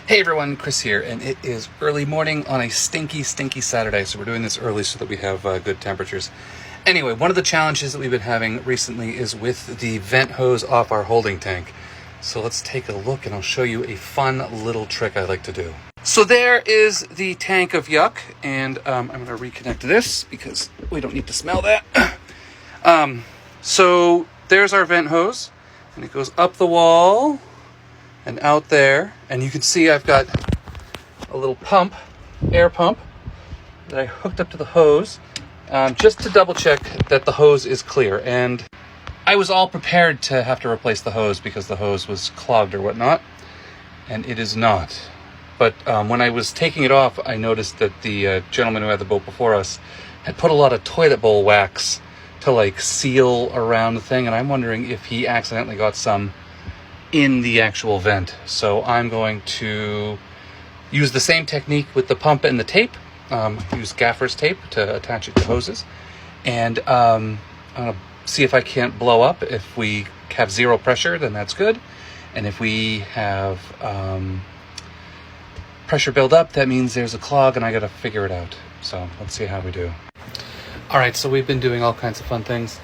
Hey everyone, Chris here, and it is early morning on a stinky Saturday, so we're doing this early so that we have good temperatures. Anyway, one of the challenges that we've been having recently is with the vent hose off our holding tank. So let's take a look and I'll show you a fun little trick I like to do. So there is the tank of yuck, and I'm going to reconnect this because we don't need to smell that. So there's our vent hose, and it goes up the wall and out there, and you can see I've got a little pump, air pump, that I hooked up to the hose, just to double check that the hose is clear. And I was all prepared to have to replace the hose because the hose was clogged or whatnot, and it is not. But when I was taking it off, I noticed that the gentleman who had the boat before us had put a lot of toilet bowl wax to like seal around the thing, and I'm wondering if he accidentally got some in the actual vent. So I'm going to use the same technique with the pump and the tape, use gaffer's tape to attach it to hoses, and I'm going to see if I can't blow up. If we have zero pressure, then that's good, and if we have pressure build up, that means there's a clog and I got to figure it out. So let's see how we do. All right, so we've been doing all kinds of fun things.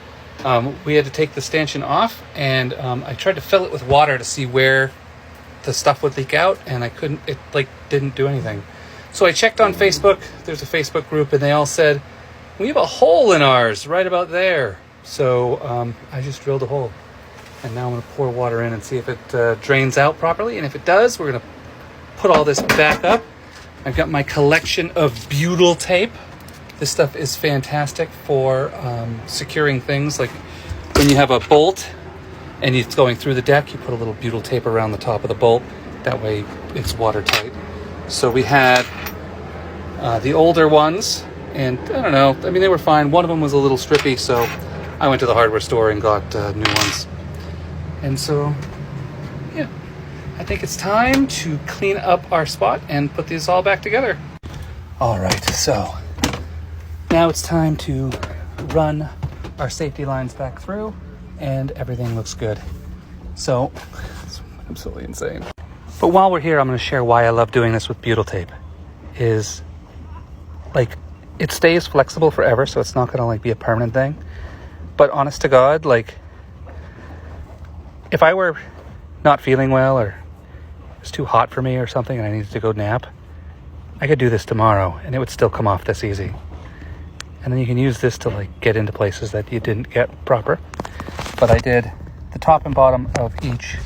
We had to take the stanchion off, and I tried to fill it with water to see where the stuff would leak out, and I couldn't. It didn't do anything. So I checked on Facebook. There's a Facebook group, and they all said we have a hole in ours right about there. So I just drilled a hole, and now I'm going to pour water in and see if it drains out properly. And if it does, we're going to put all this back up. I've got my collection of butyl tape. This stuff is fantastic for securing things. Like when you have a bolt and it's going through the deck, you put a little butyl tape around the top of the bolt. That way it's watertight. So we had the older ones, and I don't know, I mean, they were fine. One of them was a little strippy, so I went to the hardware store and got new ones. And so, yeah, I think it's time to clean up our spot and put these all back together. All right, so now it's time to run our safety lines back through, and everything looks good. So, I'm absolutely insane. But while we're here, I'm going to share why I love doing this with butyl tape. Is, like, it stays flexible forever, so it's not going to, like, be a permanent thing. But honest to God, like, if I were not feeling well, or it was too hot for me or something and I needed to go nap, I could do this tomorrow, and it would still come off this easy. And then you can use this to like get into places that you didn't get proper. But I did the top and bottom of each